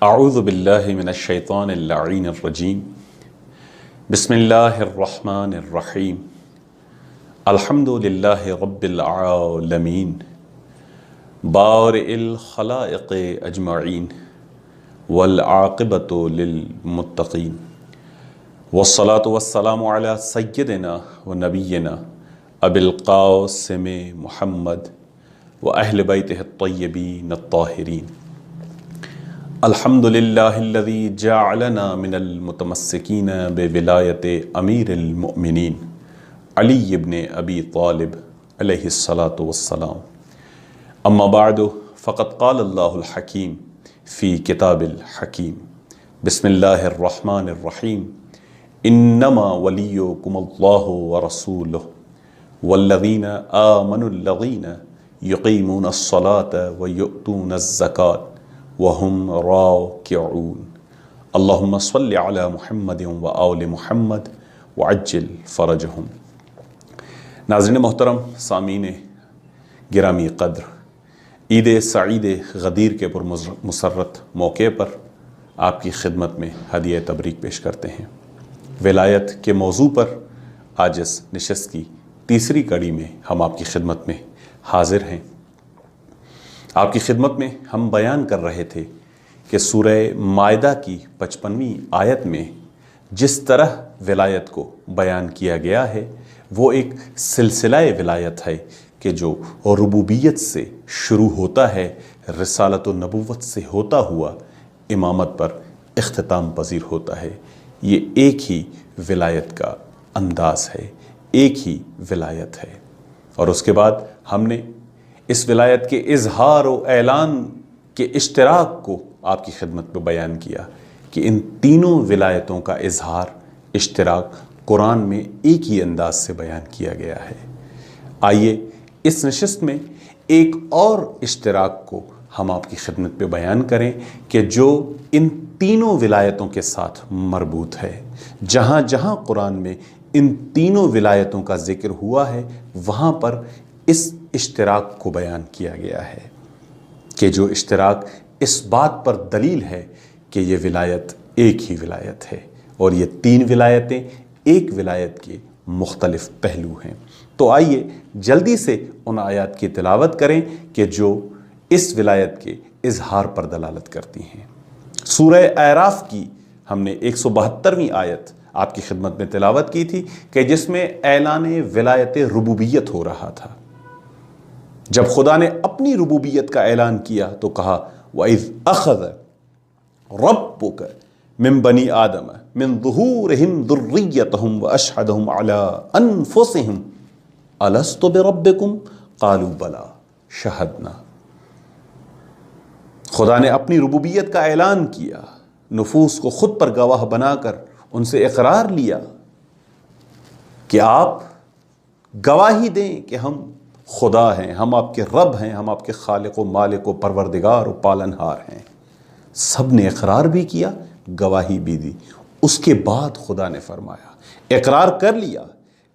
اعوذ باللہ من الشیطان اللعین الرجیم بسم اللہ الرحمن الرحیم الحمد للہ رب العالمین بارئ الخلائق اجمعین والعاقبۃ للمتقین والصلاة والسلام علی سیدنا و نبینا ابی القاسم محمد و اہل بیتہ الطیبین الطاہرین الحمد للہ الذی جعلنا من المتمسکین بولایت امیر المؤمنین علی بن ابی طالب علیہ الصلاۃ والسلام اما بعد فقد قال اللہ الحکیم فی کتاب الحکیم بسم اللہ الرحمن الرحیم انما ولیکم اللہ ورسولہ والذین آمنوا الذین یقیمون الصلاة ویؤتون الزکاة وهم راکعون اللہم صل علی محمد و آل محمد وعجل فرجہم۔ ناظرین محترم، سامعین گرامی قدر، عید سعید غدیر کے پرمسرت موقع پر آپ کی خدمت میں ہدیہ تبریک پیش کرتے ہیں۔ ولایت کے موضوع پر آج اس نشست کی تیسری کڑی میں ہم آپ کی خدمت میں حاضر ہیں۔ آپ کی خدمت میں ہم بیان کر رہے تھے کہ سورہ مائدہ کی 55ویں آیت میں جس طرح ولایت کو بیان کیا گیا ہے وہ ایک سلسلہ ولایت ہے کہ جو ربوبیت سے شروع ہوتا ہے، رسالت و نبوت سے ہوتا ہوا امامت پر اختتام پذیر ہوتا ہے۔ یہ ایک ہی ولایت کا انداز ہے، ایک ہی ولایت ہے۔ اور اس کے بعد ہم نے اس ولایت کے اظہار و اعلان کے اشتراک کو آپ کی خدمت میں بیان کیا کہ ان تینوں ولایتوں کا اظہار اشتراک قرآن میں ایک ہی انداز سے بیان کیا گیا ہے۔ آئیے اس نشست میں ایک اور اشتراک کو ہم آپ کی خدمت پہ بیان کریں کہ جو ان تینوں ولایتوں کے ساتھ مربوط ہے۔ جہاں جہاں قرآن میں ان تینوں ولایتوں کا ذکر ہوا ہے وہاں پر اس اشتراک کو بیان کیا گیا ہے کہ جو اشتراک اس بات پر دلیل ہے کہ یہ ولایت ایک ہی ولایت ہے اور یہ تین ولایتیں ایک ولایت کے مختلف پہلو ہیں۔ تو آئیے جلدی سے ان آیات کی تلاوت کریں کہ جو اس ولایت کے اظہار پر دلالت کرتی ہیں۔ سورہ اعراف کی ہم نے 172ویں آیت آپ کی خدمت میں تلاوت کی تھی کہ جس میں اعلان ولایت ربوبیت ہو رہا تھا۔ جب خدا نے اپنی ربوبیت کا اعلان کیا تو کہا وَإِذْ أَخَذَ رَبُّكَ مِن بَنِي آدَمَ مِن ظُهُورِهِمْ ذُرِّيَّتَهُمْ وَأَشْهَدَهُمْ عَلَىٰ أَنفُسِهِمْ أَلَسْتُ بِرَبِّكُمْ قَالُوا بَلَىٰ شَهَدْنَا۔ خدا نے اپنی ربوبیت کا اعلان کیا، نفوس کو خود پر گواہ بنا کر ان سے اقرار لیا کہ آپ گواہی دیں کہ ہم خدا ہیں، ہم آپ کے رب ہیں، ہم آپ کے خالق و مالک و پروردگار و پالنہار ہیں۔ سب نے اقرار بھی کیا، گواہی بھی دی۔ اس کے بعد خدا نے فرمایا، اقرار کر لیا،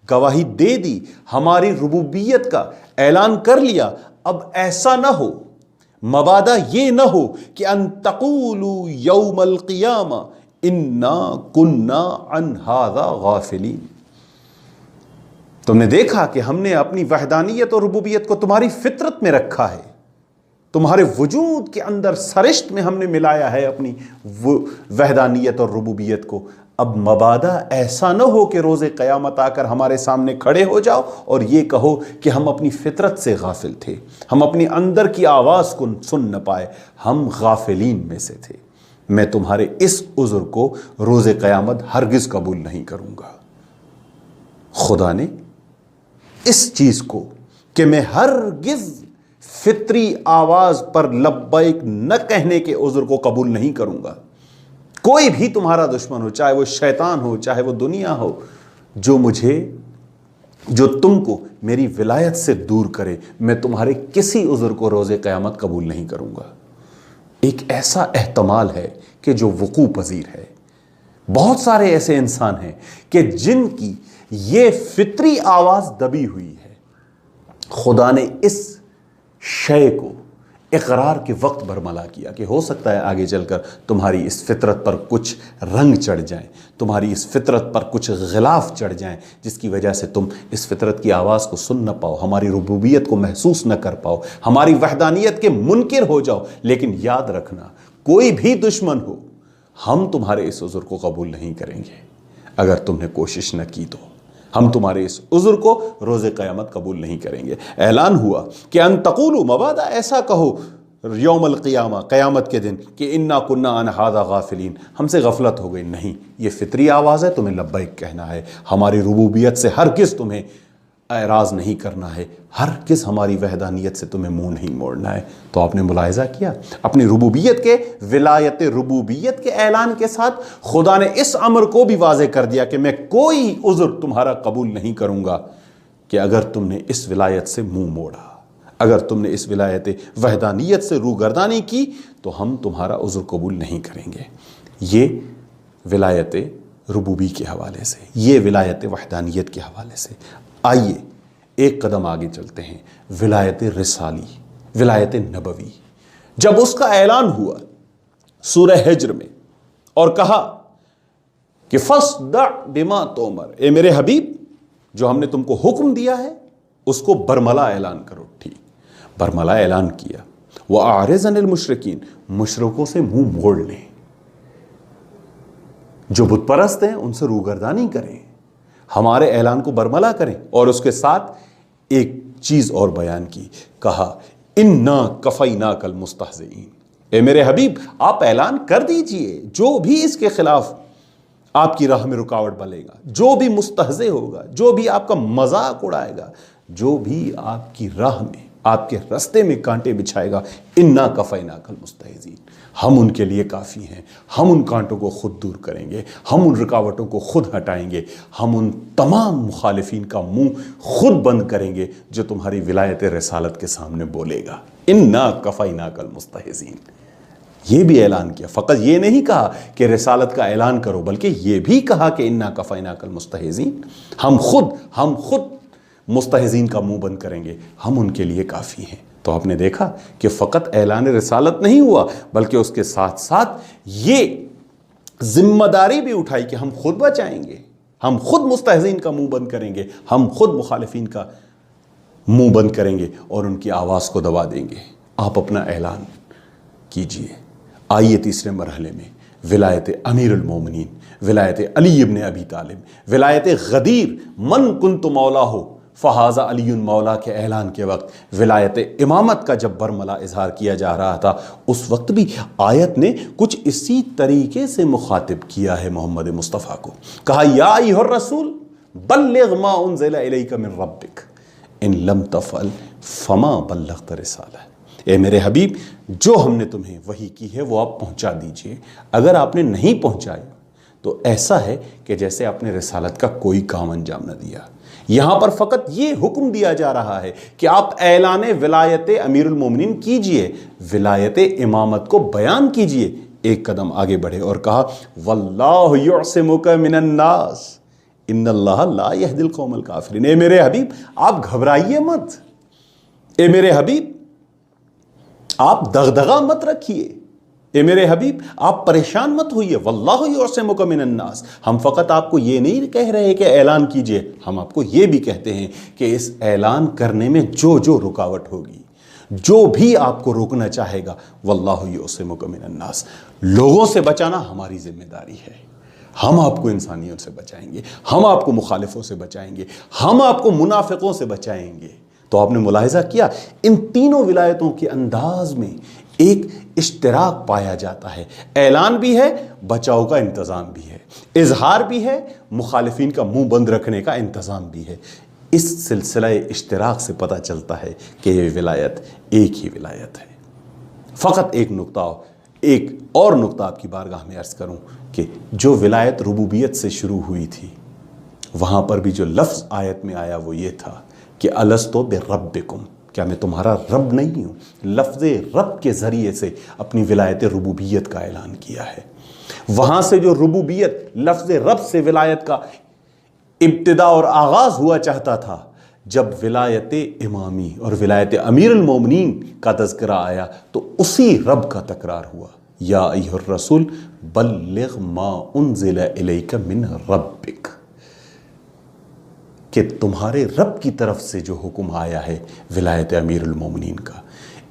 گواہی دے دی، ہماری ربوبیت کا اعلان کر لیا، اب ایسا نہ ہو، مبادا یہ نہ ہو کہ ان تقولوا یوم القیامہ انا کنا عن ھذا غافلین۔ تم نے دیکھا کہ ہم نے اپنی وحدانیت اور ربوبیت کو تمہاری فطرت میں رکھا ہے، تمہارے وجود کے اندر سرشت میں ہم نے ملایا ہے اپنی وحدانیت اور ربوبیت کو۔ اب مبادا ایسا نہ ہو کہ روز قیامت آ کر ہمارے سامنے کھڑے ہو جاؤ اور یہ کہو کہ ہم اپنی فطرت سے غافل تھے، ہم اپنی اندر کی آواز کو سن نہ پائے، ہم غافلین میں سے تھے۔ میں تمہارے اس عذر کو روز قیامت ہرگز قبول نہیں کروں گا۔ خدا نے اس چیز کو کہ میں ہرگز فطری آواز پر لبیک نہ کہنے کے عذر کو قبول نہیں کروں گا۔ کوئی بھی تمہارا دشمن ہو، چاہے وہ شیطان ہو، چاہے وہ دنیا ہو، جو تم کو میری ولایت سے دور کرے، میں تمہارے کسی عذر کو روز قیامت قبول نہیں کروں گا۔ ایک ایسا احتمال ہے کہ جو وقوع پذیر ہے۔ بہت سارے ایسے انسان ہیں کہ جن کی یہ فطری آواز دبی ہوئی ہے، خدا نے اس شے کو، اقرار کے وقت برملا کیا کہ ہو سکتا ہے آگے چل کر تمہاری اس فطرت پر کچھ رنگ چڑھ جائیں، تمہاری اس فطرت پر کچھ غلاف چڑھ جائیں، جس کی وجہ سے تم اس فطرت کی آواز کو سن نہ پاؤ، ہماری ربوبیت کو محسوس نہ کر پاؤ، ہماری وحدانیت کے منکر ہو جاؤ۔ لیکن یاد رکھنا، کوئی بھی دشمن ہو، ہم تمہارے اس عذر کو قبول نہیں کریں گے اگر تم نے کوشش نہ کی تو۔ ہم تمہارے اس عذر کو روز قیامت قبول نہیں کریں گے۔ اعلان ہوا کہ ان تقولوا، مبادا ایسا کہو یوم القیامہ، قیامت کے دن، کہ انا کنا عن ھذا غافلین، ہم سے غفلت ہو گئی۔ نہیں، یہ فطری آواز ہے، تمہیں لبیک کہنا ہے، ہماری ربوبیت سے ہرگز تمہیں اعراض نہیں کرنا ہے، ہرگز ہماری وحدانیت سے تمہیں منہ نہیں موڑنا ہے۔ تو آپ نے ملاحظہ کیا، اپنی ربوبیت کے، ولایت ربوبیت کے اعلان کے ساتھ خدا نے اس امر کو بھی واضح کر دیا کہ میں کوئی عذر تمہارا قبول نہیں کروں گا کہ اگر تم نے اس ولایت سے منہ موڑا، اگر تم نے اس ولایت وحدانیت سے روگردانی کی تو ہم تمہارا عذر قبول نہیں کریں گے۔ یہ ولایت ربوبی کے حوالے سے، یہ ولایت وحدانیت کے حوالے سے۔ آئیے ایک قدم آگے چلتے ہیں، ولایت رسالی، ولایت نبوی۔ جب اس کا اعلان ہوا سورہ حجر میں اور کہا کہ فَاصْدَعْ بِمَا تُؤْمَرُ، اے میرے حبیب جو ہم نے تم کو حکم دیا ہے اس کو برملا اعلان کرو۔ ٹھیک، برملا اعلان کیا۔ وَأَعْرِضْ عَنِ الْمُشْرِكِينَ، مشرکوں سے منہ موڑ لیں، جو بت پرست ہیں ان سے روگردانی کریں، ہمارے اعلان کو برملا کریں۔ اور اس کے ساتھ ایک چیز اور بیان کی، کہا اِنَّا كَفَيْنَاكَ الْمُسْتَهْزِئِينَ، اے میرے حبیب آپ اعلان کر دیجئے، جو بھی اس کے خلاف آپ کی راہ میں رکاوٹ بنے گا، جو بھی مستہزئ ہوگا، جو بھی آپ کا مذاق اڑائے گا، جو بھی آپ کی راہ میں، آپ کے رستے میں کانٹے بچھائے گا، اِنَّا كَفَيْنَاكَ الْمُسْتَهْزِئِينَ، ہم ان کے لیے کافی ہیں، ہم ان کانٹوں کو خود دور کریں گے، ہم ان رکاوٹوں کو خود ہٹائیں گے، ہم ان تمام مخالفین کا منہ خود بند کریں گے جو تمہاری ولایت رسالت کے سامنے بولے گا۔ اِنَّا كَفَيْنَاكَ الْمُسْتَهْزِئِينَ، یہ بھی اعلان کیا۔ فقط یہ نہیں کہا کہ رسالت کا اعلان کرو، بلکہ یہ بھی کہا کہ اِنَّا كَفَيْنَاكَ الْمُسْتَهْزِئِينَ، ہم خود مستہزین کا منہ بند کریں گے، ہم ان کے لیے کافی ہیں۔ تو آپ نے دیکھا کہ فقط اعلان رسالت نہیں ہوا، بلکہ اس کے ساتھ ساتھ یہ ذمہ داری بھی اٹھائی کہ ہم خود بچائیں گے، ہم خود مستہزین کا منہ بند کریں گے، ہم خود مخالفین کا منہ بند کریں گے اور ان کی آواز کو دبا دیں گے۔ آپ اپنا اعلان کیجئے۔ آئیے تیسرے مرحلے میں، ولایت امیر المومنین، ولایت علی ابن ابی طالب، ولایت غدیر، من کنت مولا ہو فہذا علی مولا کے اعلان کے وقت ولایت امامت کا جب برملا اظہار کیا جا رہا تھا، اس وقت بھی آیت نے کچھ اسی طریقے سے مخاطب کیا ہے محمد مصطفیٰ کو۔ کہا یا ایھا الرسول بلغ ما انزل الیک من ربک ان لم تفعل فما بلغت رسالہ، اے میرے حبیب جو ہم نے تمہیں وحی کی ہے وہ آپ پہنچا دیجئے، اگر آپ نے نہیں پہنچائی تو ایسا ہے کہ جیسے آپ نے رسالت کا کوئی کام انجام نہ دیا۔ یہاں پر فقط یہ حکم دیا جا رہا ہے کہ آپ اعلان ولایت امیر المومنین کیجئے، ولایت امامت کو بیان کیجئے۔ ایک قدم آگے بڑھے اور کہا واللہ یعصمک من الناس ان اللہ لا یہدی القوم الکافرین، اے میرے حبیب آپ گھبرائیے مت، اے میرے حبیب آپ دغدغہ مت رکھیے، اے میرے حبیب آپ پریشان مت ہوئیے، واللہ یعصمک من الناس، ہم فقط آپ کو یہ نہیں کہہ رہے کہ اعلان کیجئے، ہم آپ کو یہ بھی کہتے ہیں کہ اس اعلان کرنے میں جو رکاوٹ ہوگی، جو بھی آپ کو روکنا چاہے گا، واللہ یعصمک من الناس، لوگوں سے بچانا ہماری ذمہ داری ہے، ہم آپ کو انسانیوں سے بچائیں گے، ہم آپ کو مخالفوں سے بچائیں گے، ہم آپ کو منافقوں سے بچائیں گے۔ تو آپ نے ملاحظہ کیا ان تینوں ولایتوں کے انداز میں ایک اشتراک پایا جاتا ہے، اعلان بھی ہے، بچاؤ کا انتظام بھی ہے، اظہار بھی ہے، مخالفین کا منہ بند رکھنے کا انتظام بھی ہے۔ اس سلسلہ اشتراک سے پتہ چلتا ہے کہ یہ ولایت ایک ہی ولایت ہے۔ فقط ایک اور نقطہ آپ کی بارگاہ میں عرض کروں کہ جو ولایت ربوبیت سے شروع ہوئی تھی، وہاں پر بھی جو لفظ آیت میں آیا وہ یہ تھا کہ الستو بربکم، کیا میں تمہارا رب نہیں ہوں؟ لفظ رب کے ذریعے سے اپنی ولایت ربوبیت کا اعلان کیا ہے۔ وہاں سے جو ربوبیت، لفظ رب سے ولایت کا ابتدا اور آغاز ہوا چاہتا تھا، جب ولایت امامی اور ولایت امیر المومنین کا تذکرہ آیا تو اسی رب کا تکرار ہوا، یا ایھا الرسول بلغ ما انزل الیک من ربک، کہ تمہارے رب کی طرف سے جو حکم آیا ہے ولایت امیر المومنین کا۔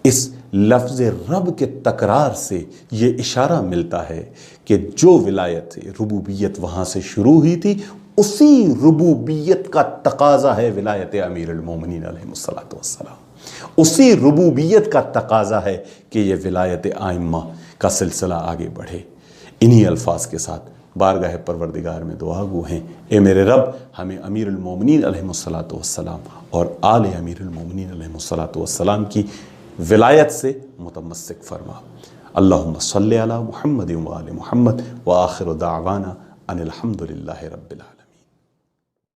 اس لفظ رب کے تکرار سے یہ اشارہ ملتا ہے کہ جو ولایت ربوبیت وہاں سے شروع ہوئی تھی، اسی ربوبیت کا تقاضا ہے ولایت امیر المومنین علیہ السلام، اسی ربوبیت کا تقاضا ہے کہ یہ ولایت ائمہ کا سلسلہ آگے بڑھے۔ انہی الفاظ کے ساتھ بارگاہ پروردگار میں دعا گو ہیں، اے میرے رب ہمیں امیر المومنین علیہ السلام اور آل امیر المومنین علیہ السلام کی ولایت سے متمسک فرما۔ اللہم صلی علی محمد و آل محمد وآخر دعوانا ان الحمد للہ رب العالمین۔